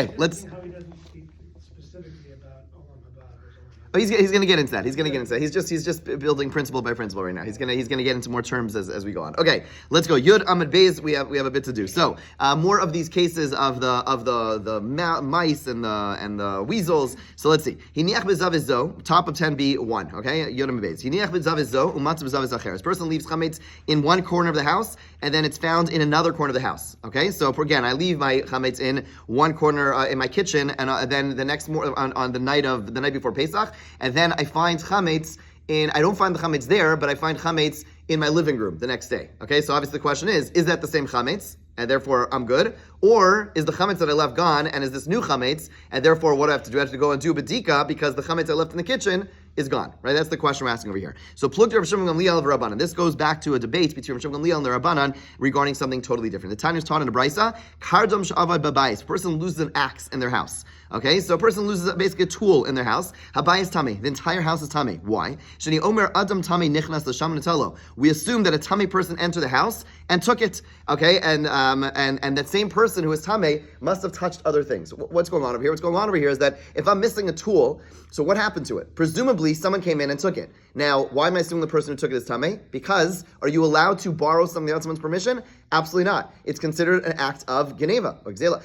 Okay, let's. How he doesn't speak specifically about Olam Haba or something. Oh, he's going to get into that. He's going to get into that. He's just building principle by principle right now. He's going to get into more terms as we go on. Okay, let's go. Yud Amud Beis. We have a bit to do. So more of these cases of the mice and the weasels. So let's see. Hiniach b'zav zo, top of 10b1. Okay, Yud Amud Beis. Hiniach b'zav zo umatz b'zav acheres. Person leaves chametz in one corner of the house, and then it's found in another corner of the house. Okay, so again, I leave my chametz in one corner in my kitchen, and then the next on the night before Pesach. And then I find chametz I don't find the chametz there, but I find chametz in my living room the next day. Okay, so obviously the question is that the same chametz? And therefore I'm good? Or is the chametz that I left gone, and is this new chametz, and therefore what do I have to do? I have to go and do a bedika because the chametz I left in the kitchen is gone, right? That's the question we're asking over here. So plug to Rav Shimon Gamliel of Rabbanan. This goes back to a debate between Rav Shimon Gamliel and the Rabbanan regarding something totally different. The Tanya is taught in the Brisa, Kardom Sha'avad Babayis. A person loses an axe in their house. Okay, so a person loses basically a tool in their house. Habayis Tami. The entire house is Tami. Why? Shani Omer Adam Tami Nichnas L'Sham Natalo. We assume that a Tami person entered the house and took it. Okay, and that same person who is Tami must have touched other things. What's going on over here? What's going on over here is that if I'm missing a tool, so what happened to it? Presumably someone came in and took it. Now, why am I assuming the person who took it is Tami? Because are you allowed to borrow something without someone's permission? Absolutely not. It's considered an act of geneva, or geneva.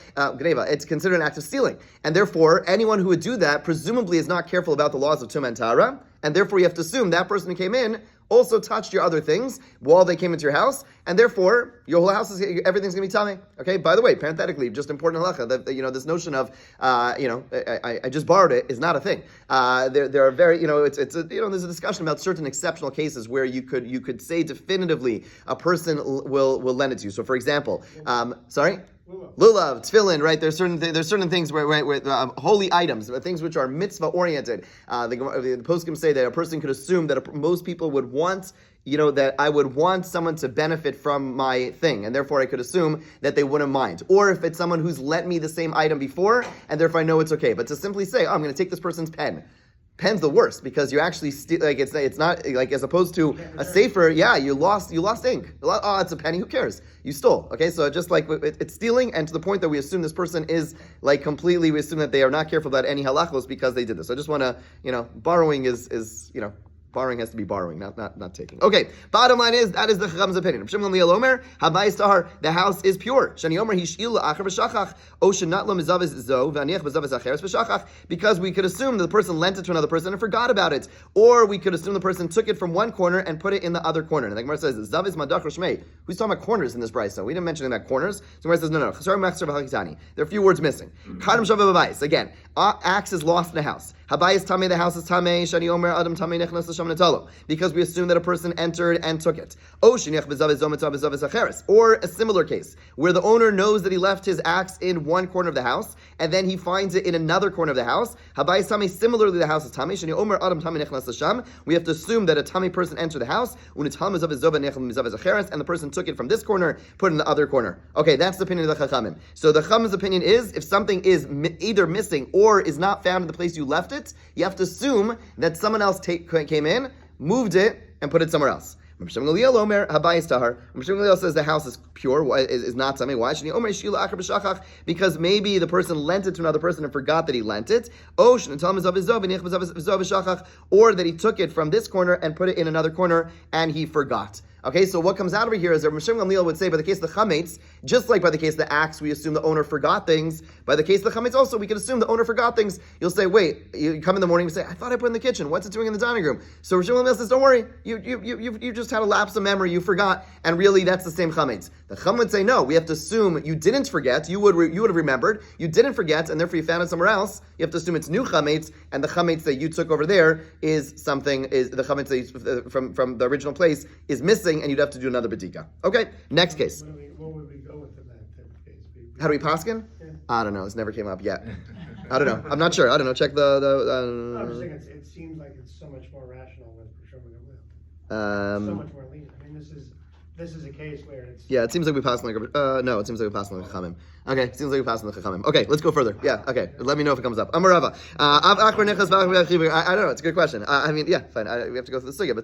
It's considered an act of stealing. And therefore, anyone who would do that presumably is not careful about the laws of Tum and Tara, and therefore you have to assume that person who came in also touched your other things while they came into your house, and therefore your whole house everything's going to be tummy. Okay. By the way, parenthetically, just important halacha that this notion of I just borrowed it is not a thing. There are very there's a discussion about certain exceptional cases where you could say definitively a person will lend it to you. So for example, Lulav, tefillin, right? There's certain things where holy items, things which are mitzvah oriented. The poskim say that a person could assume that most people would want, that I would want someone to benefit from my thing, and therefore I could assume that they wouldn't mind. Or if it's someone who's lent me the same item before, and therefore I know it's okay. But to simply say, I'm going to take this person's pen. Pen's the worst because you actually it's not like as opposed to a safer. Yeah, you lost ink. Oh, it's a penny. Who cares? You stole. Okay, so just like it's stealing, and to the point that we assume this person is like completely. We assume that they are not careful about any halachos because they did this. So I just want to borrowing is borrowing has to be borrowing, not taking. Okay, bottom line is that is the Chacham's opinion. Shimon Liel Omer, Habayis Tahar, the house is pure. Shani Omer Hishil Acher V'Shachach, O Shenat Lo Mizavis Zo V'Aniach Mizavis Acheres V'Shachach, because we could assume that the person lent it to another person and forgot about it, or we could assume the person took it from one corner and put it in the other corner. And the Gemara says Zavis Madach Roshmei. Who's talking about corners in this brisa? We didn't mention that corners. So the Gemara says no. Chasar Mechzer V'Hakitani. There are a few words missing. Kadam Shavah Babayis. Again, axe is lost in a house. Habayis Tamei, the house is Tamei. Shani Omer Adam Tamei Nechnas L'Sham Natalo. Because we assume that a person entered and took it. Or a similar case, where the owner knows that he left his axe in one corner of the house, and then he finds it in another corner of the house. Similarly, the house is Tami. We have to assume that a Tami person entered the house, and the person took it from this corner, put it in the other corner. Okay, that's the opinion of the Chachamim. So the Chachamim's opinion is, if something is either missing or is not found in the place you left it, you have to assume that someone else came in, moved it, and put it somewhere else. Rav Shimon Gamliel Omer Habayis Tahar. Rav Shimon Gamliel says the house is pure, is not something. Why? Because maybe the person lent it to another person and forgot that he lent it. Or that he took it from this corner and put it in another corner and he forgot. Okay, so what comes out over here is that Rav Shimon Gamliel would say, by the case of the chametz, just like by the case of the axe, we assume the owner forgot things. By the case of the chametz, also we can assume the owner forgot things. You'll say, wait, you come in the morning and say, I thought I put it in the kitchen. What's it doing in the dining room? So Rav Shimon Gamliel says, don't worry, you just had a lapse of memory, you forgot, and really that's the same chametz. The Chum would say, no, we have to assume you didn't forget. You would have remembered. You didn't forget, and therefore you found it somewhere else. You have to assume it's new chametz, and the chametz that you took over there is the chametz that from the original place is missing, and you'd have to do another bedika. Okay, next case. What would we go with in that type of case? How do we paskin? Yeah. I don't know. It's never came up yet. I don't know. I'm not sure. I don't know. Check the. I'm just saying it seems like it's so much more rational with Shimon Gamliel. So much more lenient. I mean, this is this is a case where it's... Yeah, it seems like we passed like no, it seems like we passed like Chachamim. Okay, it seems like we passed like Chachamim. Okay, let's go further. Yeah, okay. Let me know if it comes up. Amarava. I don't know. It's a good question. I mean, yeah, fine. We have to go through the sugya, but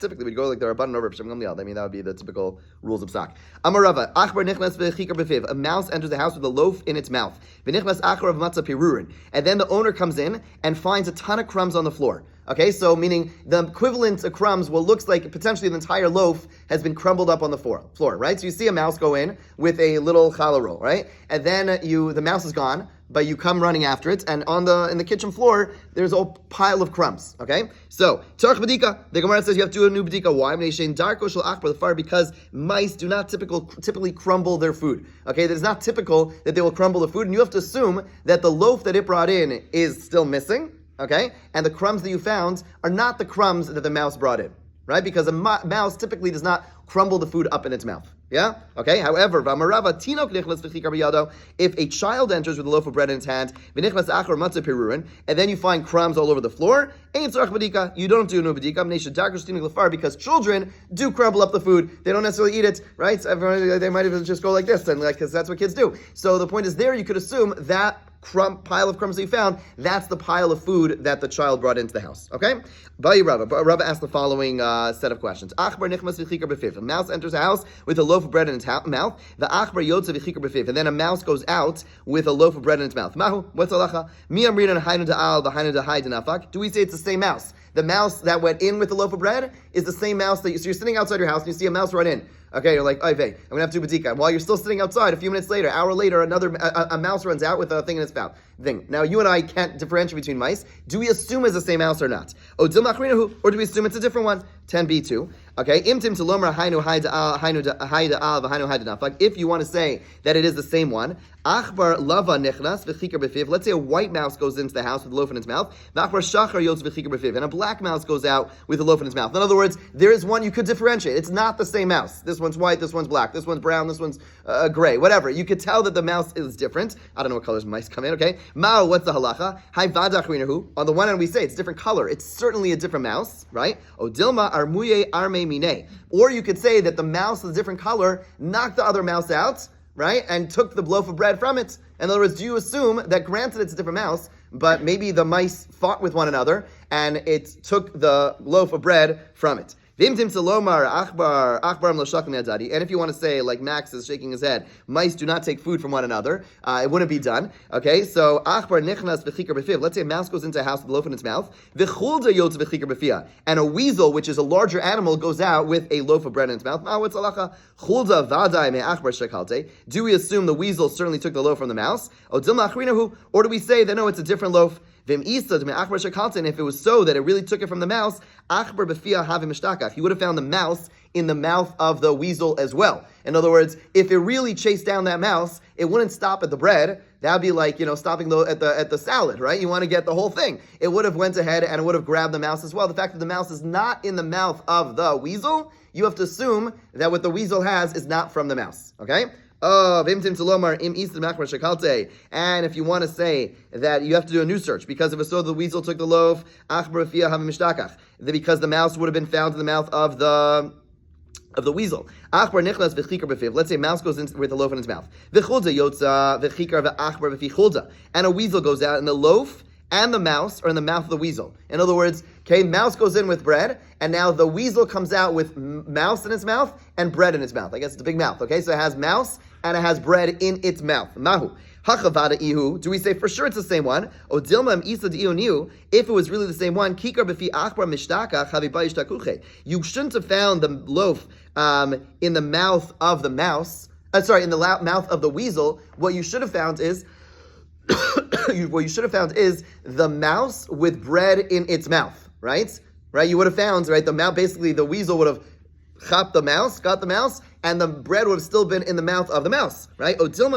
typically we'd go like the Rabbanan over B'Shem Gamliel. I mean, that would be the typical rules of Psak. Amarava. Achbar nichnas v'chikar b'fiv. A mouse enters the house with a loaf in its mouth. V'nichnas achar of matzah pirurin. And then the owner comes in and finds a ton of crumbs on the floor. Okay, so meaning the equivalent of crumbs, what looks like potentially the entire loaf has been crumbled up on the floor, right? So you see a mouse go in with a little challah roll, right? And then the mouse is gone, but you come running after it, and in the kitchen floor, there's a pile of crumbs, okay? So, Tarch Badika, the Gemara says you have to do a new Badika. Why? Because mice do not typically crumble their food, okay? That is not typical that they will crumble the food, and you have to assume that the loaf that it brought in is still missing, okay? And the crumbs that you found are not the crumbs that the mouse brought in, right? Because a mouse typically does not crumble the food up in its mouth. Yeah? Okay? However, if a child enters with a loaf of bread in its hand, and then you find crumbs all over the floor, you don't do no bedika, because children do crumble up the food. They don't necessarily eat it, right? So they might even just go like this, and because that's what kids do. So the point is there, you could assume that pile of crumbs that you found, that's the pile of food that the child brought into the house. Okay? Rava asked the following set of questions. A mouse enters a house with a loaf of bread in its mouth. And then a mouse goes out with a loaf of bread in its mouth. Mahu, what's halacha? Do we say it's the same mouse? The mouse that went in with the loaf of bread is the same mouse so you're sitting outside your house and you see a mouse run in. Okay, you're like, I'm going to have to do badika. And while you're still sitting outside, a few minutes later, hour later, a mouse runs out with a thing in its mouth. Now, you and I can't differentiate between mice. Do we assume it's the same mouse or not? Or do we assume it's a different one? 10b2. Okay, if you want to say that it is the same one, let's say a white mouse goes into the house with a loaf in its mouth, and a black mouse goes out with a loaf in its mouth. In other words, there is one you could differentiate. It's not the same mouse. This one's white, this one's black, this one's brown, this one's gray, whatever. You could tell that the mouse is different. I don't know what colors mice come in, okay? Mao, what's the halacha? On the one hand, we say it's different color. It's certainly a different mouse, right? Odilma armuye arme mine. Or you could say that the mouse is a different color, knocked the other mouse out, right? And took the loaf of bread from it. In other words, do you assume that granted it's a different mouse, but maybe the mice fought with one another and it took the loaf of bread from it? And if you want to say, like Max is shaking his head, mice do not take food from one another, it wouldn't be done. Okay, so let's say a mouse goes into a house with a loaf in its mouth, and a weasel, which is a larger animal, goes out with a loaf of bread in its mouth. Do we assume the weasel certainly took the loaf from the mouse? Or do we say that no, it's a different loaf? And if it was so that it really took it from the mouse, he would have found the mouse in the mouth of the weasel as well. In other words, if it really chased down that mouse, it wouldn't stop at the bread. That would be like, stopping at the salad, right? You want to get the whole thing. It would have went ahead and it would have grabbed the mouse as well. The fact that the mouse is not in the mouth of the weasel, you have to assume that what the weasel has is not from the mouse. Okay? And if you want to say that you have to do a new search, because if it's so the weasel took the loaf, because the mouse would have been found in the mouth of the weasel. Let's say a mouse goes in with a loaf in its mouth. And a weasel goes out, and the loaf and the mouse are in the mouth of the weasel. In other words, mouse goes in with bread, and now the weasel comes out with mouse in its mouth and bread in its mouth. I guess it's a big mouth, okay? So it has mouse and it has bread in its mouth. Mahu. Hachavada ihu. Do we say for sure it's the same one? Odilma isa dioniu. If it was really the same one, kikar befi achbar mishtaka chaviba yishtakuche. You shouldn't have found the loaf in the mouth of the mouse. In the mouth of the weasel. What you should have found is the mouse with bread in its mouth, right? Right? You would have found, right, the mouse, basically the weasel would have got the mouse, and the bread would have still been in the mouth of the mouse, right? Or do you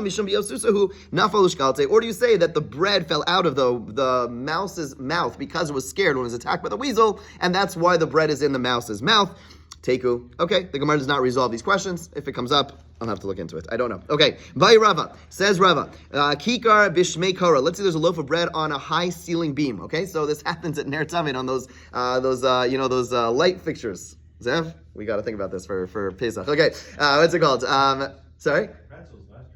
say that the bread fell out of the mouse's mouth because it was scared when it was attacked by the weasel, and that's why the bread is in the mouse's mouth? Teku. Okay, the Gemara does not resolve these questions. If it comes up, I'll have to look into it. I don't know. Okay, Vai Rava. Says Rava, Kikar bishmei kora. Let's say there's a loaf of bread on a high ceiling beam. Okay, so this happens at Ner Tamid on those light fixtures. Zev, we got to think about this for Pesach. Okay, what's it called? Sorry.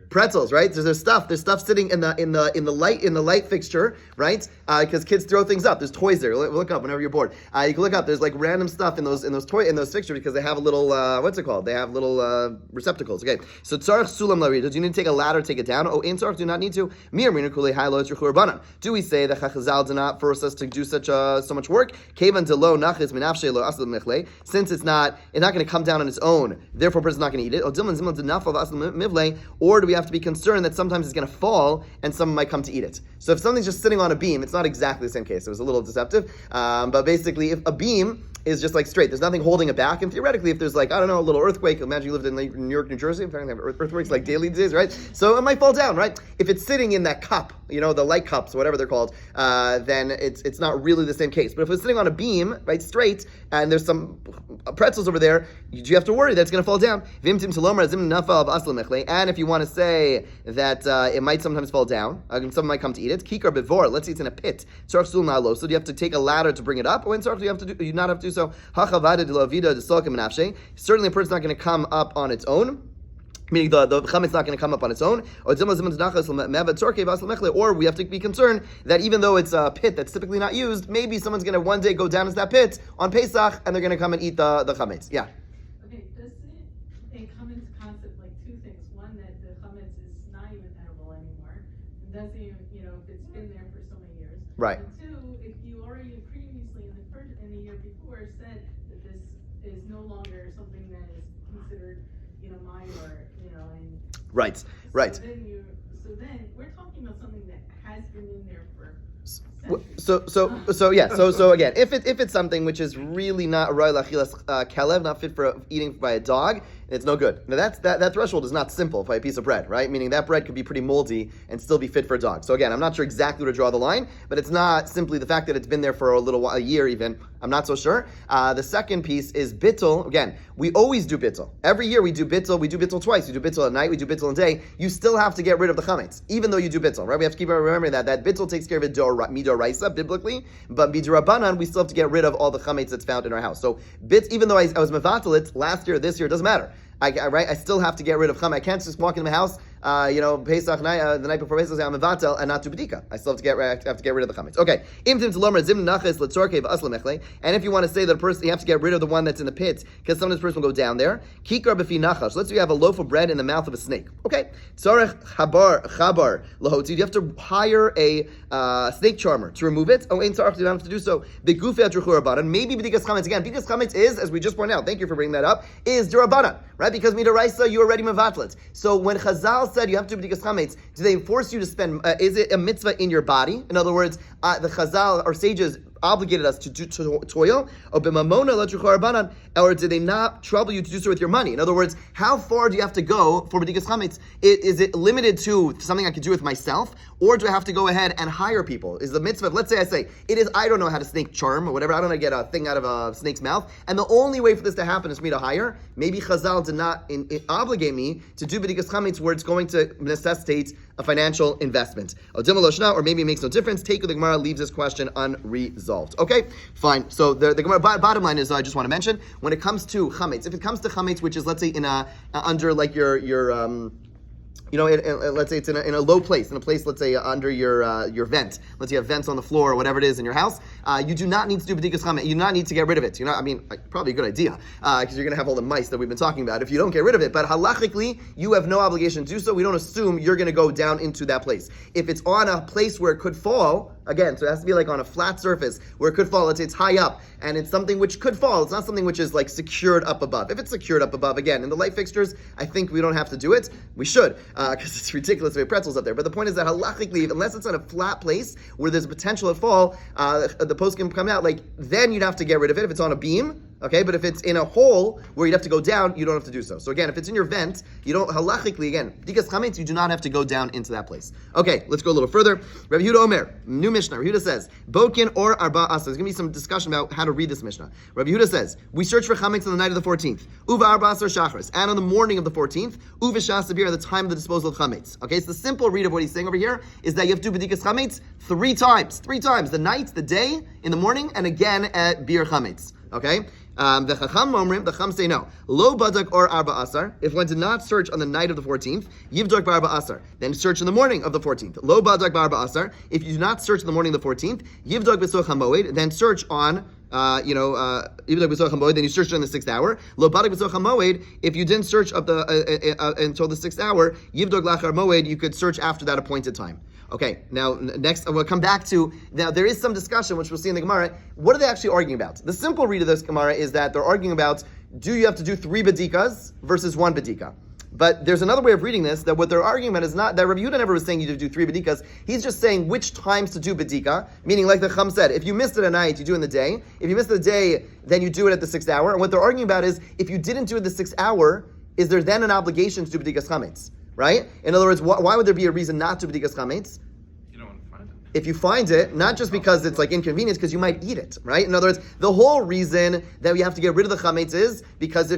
Pretzels, right? So there's stuff sitting in the light fixture, right? Because kids throw things up. There's toys there. Look up whenever you're bored. You can look up. There's like random stuff in those fixtures because they have a little what's it called? They have little receptacles. Okay, so tzarich sulam larida. Do you need to take a ladder, take it down? Oh, in tzarich, do not need to. Mir mina kulei haylo tzrichu rabbanan. Do we say that Chazal did not force us to do so much work? Kevan delo nachis minafshe lo asal michle. Since it's not going to come down on its own, therefore a person's not going to eat it. Or dilman zimel denafal asal mivle. Or do we have to be concerned that sometimes it's going to fall and someone might come to eat it? So if something's just sitting on a beam, it's not exactly the same case. It was a little deceptive. But basically, if a beam is just like straight, there's nothing holding it back. And theoretically, if there's like, I don't know, a little earthquake, imagine you lived in like New York, New Jersey, in fact, they have earthquakes like daily these days, right? So it might fall down, right? If it's sitting in that cup, the light cups, whatever they're called, then it's not really the same case. But if it's sitting on a beam, right, straight, and there's some pretzels over there, you have to worry that it's going to fall down. And if you want to say that it might sometimes fall down, someone might come to eat it, kikar bevor, let's say it's in a pit, so do you have to take a ladder to bring it up? Or in do you not have to do so? Certainly a person's not going to come up on its own. Meaning the chametz not going to come up on its own, or we have to be concerned that even though it's a pit that's typically not used, maybe someone's going to one day go down into that pit on Pesach and they're going to come and eat the chametz. Yeah. Okay, does it come into concept like two things? One, that the chametz is not even edible anymore, and doesn't even, if it's been there for so many years. Right. And two, if you already previously in the year before said that this is no longer something that is considered, mine or. Right. So Right. Then we're talking about something that has been in there for So again, if it's something which is really not roy lachilas kelev, not fit for eating by a dog, it's no good. Now that threshold is not simple by a piece of bread, right? Meaning that bread could be pretty moldy and still be fit for a dog. So again, I'm not sure exactly where to draw the line, but it's not simply the fact that it's been there for a little while, a year even. I'm not so sure. The second piece is bittul. Again, we always do bittul. Every year we do bittul. We do bittul twice. We do bittul at night. We do bittul at day. You still have to get rid of the chametz, even though you do bittul, right? We have to keep remembering that bittul takes care of it midoraisa biblically, but midorabanan we still have to get rid of all the chametz that's found in our house. So even though I was mevatel it last year, this year, it doesn't matter. I still have to get rid of chametz. I can't just walk into my house, Pesach night, the night before Pesach, say I'm mevatel and not do bedika. I still have to get rid of the chametz. Okay. And if you want to say that a person, you have to get rid of the one that's in the pit, because sometimes this person will go down there. Kikar b'fi nachash. Let's say you have a loaf of bread in the mouth of a snake. Okay. Tzarech chabar lahoti. You have to hire a snake charmer to remove it. Oh, ain't tzarech, you don't have to do so. Begufi adruchu rabbanan. Maybe b'dikas chametz. Again, b'dikas chametz is, as we just pointed out, thank you for bringing that up, is d'Rabbanan, right? Because midaraisa, you already mevatlet. So when Chazal said you have to do b'dikas chametz, do they force you to spend? Is it a mitzvah in your body? In other words, the Chazal or sages obligated us to do toil, or did they not trouble you to do so with your money? In other words, how far do you have to go for b'dikas chametz? Is it limited to something I can do with myself, or do I have to go ahead and hire people? Is the mitzvah, let's say I say, I don't know how to snake charm or whatever, I don't know how to get a thing out of a snake's mouth, and the only way for this to happen is for me to hire. Maybe Chazal did not obligate me to do b'dikas chametz where it's going to necessitate a financial investment. Or maybe it makes no difference. Take the Gemara leaves this question unresolved. Okay, fine. So the Gemara bottom line is I just want to mention when it comes to chametz, if it comes to chametz, which is let's say in under like your let's say it's in a low place, in a place, let's say under your vent. Let's say you have vents on the floor or whatever it is in your house. You do not need to do b'dikas chametz. You do not need to get rid of it. Probably a good idea because you're going to have all the mice that we've been talking about if you don't get rid of it. But halachically, you have no obligation to do so. We don't assume you're going to go down into that place. If it's on a place where it could fall, again, so it has to be like on a flat surface where it could fall. Let's say it's high up and it's something which could fall. It's not something which is like secured up above. If it's secured up above, again, in the light fixtures, I think we don't have to do it. We should, because it's ridiculous to have pretzels up there. But the point is that halachically, unless it's on a flat place where there's potential to fall, the post can come out, then you'd have to get rid of it if it's on a beam. Okay, but if it's in a hole where you'd have to go down, you don't have to do so. So again, if it's in your vent, you don't, halachically, again, b'dikas chametz, you do not have to go down into that place. Okay, let's go a little further. Rabbi Yehuda Omer, new Mishnah. Rabbi Yehuda says, Bokin or Arba Asa. There's going to be some discussion about how to read this Mishnah. Rabbi Yehuda says, we search for chametz on the night of the 14th. Uva Arba Asa Shachris. And on the morning of the 14th, Uva Shas Sabir, at the time of the disposal of chametz. Okay, so the simple read of what he's saying over here is that you have to do b'dikas chametz 3 times. 3 times. The night, the day, in the morning, and again at Bir chametz. Okay? The Chacham say no. Lo badak or arba asar. If one did not search on the night of the 14th, yivdok barba asar. Then search in the morning of the 14th. Lo badak barba asar. If you do not search in the morning of the 14th, yivdok b'soch hamoed. Then search on. Then you search on the 6th hour. Lo badak b'soch hamoed. If you didn't search up the until the 6th hour, yivdok lachar moed. You could search after that appointed time. Okay, now next we'll come back to, now there is some discussion which we'll see in the Gemara. What are they actually arguing about? The simple read of this Gemara is that they're arguing about, do you have to do 3 bedikas versus 1 bedika? But there's another way of reading this, that what they're arguing about is not, that Rabbi Yehuda never was saying you do 3 bedikas, he's just saying which times to do bedika, meaning like the Chum said, if you missed it at night, you do it in the day. If you missed the day, then you do it at the 6th hour. And what they're arguing about is, if you didn't do it the 6th hour, is there then an obligation to do bedikas chametz? Right? In other words, why would there be a reason not to bedikas chametz? You don't want to find it. If you find it, not just because it's like inconvenience, because you might eat it, right? In other words, the whole reason that we have to get rid of the chametz is because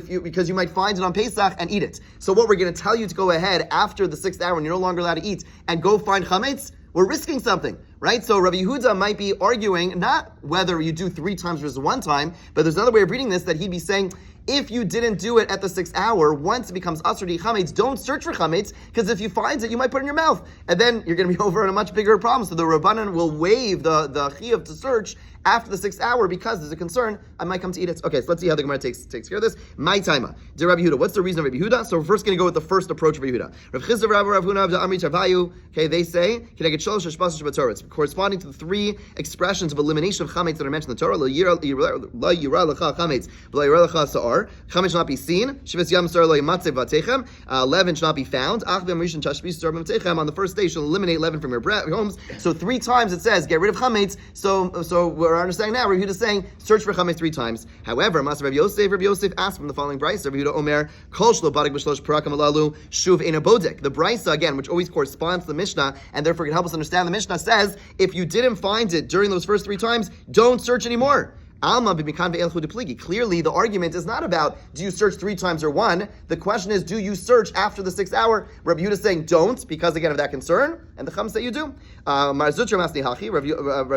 you might find it on Pesach and eat it. So what we're going to tell you to go ahead after the 6th hour when you're no longer allowed to eat and go find chametz, we're risking something, right? So Rabbi Yehuda might be arguing not whether you do 3 times versus 1 time, but there's another way of reading this that he'd be saying, if you didn't do it at the 6th hour, once it becomes asur to eat chametz, don't search for chametz, because if you find it, you might put it in your mouth, and then you're going to be over on a much bigger problem. So the Rabbanan will waive the chiyuv to search after the 6th hour because there's a concern I might come to eat it. Okay, so let's see how the Gemara takes care of this. My taima, dear Rabbi Yehuda. What's the reason of Rabbi Yehuda? So we're first going to go with the first approach of Rabbi Yehuda. Rav Chizda, Rav Huna, Rav Amri Tarvayu. Okay, they say it's corresponding to the 3 expressions of elimination of chametz that are mentioned in the Torah. La yira lecha chametz, la yira lecha sa'ar. Chametz should not be seen. Shivas yam sar lo yimatzev vatechem. Leaven should not be found. Ach b'am rishon tashbis sar b'matechem. On the first day, you'll eliminate leaven from your homes. So 3 times it says get rid of chametz. So we're understanding now. Rabbi Yehuda is saying search for chametz 3 times. However, Master Rabbi Yosef asked from the following brisa. Rabbi Yehuda Omer kol shlo badik b'shlosh parakam alalu shuv ein abodek. The brisa again, which always corresponds to the Mishnah and therefore can help us understand the Mishnah, says if you didn't find it during those first 3 times, don't search anymore. Alma b'mikan ve'elchu depligi. Clearly, the argument is not about do you search 3 times or 1. The question is, do you search after the 6th hour? Rabbi Yehuda is saying don't, because again of that concern, and the Chum say you do. Mar Zutra masni hachi. Rav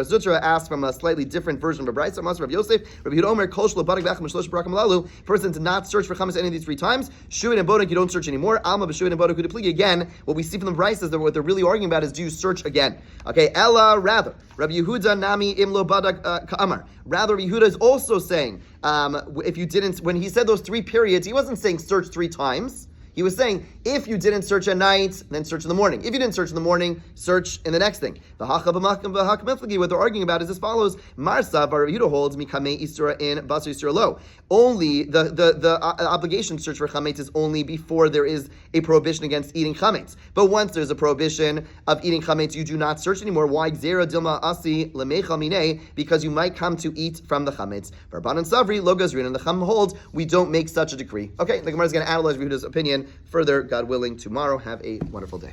Zutra asked from a slightly different version of a brayso. Mas Rav Yosef. Rabbi Yehuda Omer kol shlo badik v'achem shlosh barakam alalu. Person did not search for chametz any of these 3 times. Shuin and bodek, you don't search anymore. Alma b'shuin and bodek depligi. Again, what we see from the brayso is that what they're really arguing about is do you search again? Okay, Ella rather. Rabbi Yehuda nami imlo badak ka'amar. Rather, Rabbi Yehuda is also saying, if you didn't, when he said those 3 periods, he wasn't saying search 3 times. He was saying, if you didn't search at night, then search in the morning. If you didn't search in the morning, search in the next thing. What they're arguing about is as follows. Marsa, Rabbi Yehuda holds, mikame isura in basu isura lo. Only, the obligation to search for chametz is only before there is a prohibition against eating chametz. But once there's a prohibition of eating chametz, you do not search anymore. Why? Gzera dilma asi lemechal minei, because you might come to eat from the chametz. Rabbanan savri, lo gazrin, and the Chum holds, we don't make such a decree. Okay, the Gemara is going to analyze Rabbi Yehuda's opinion further, God willing, tomorrow. Have a wonderful day.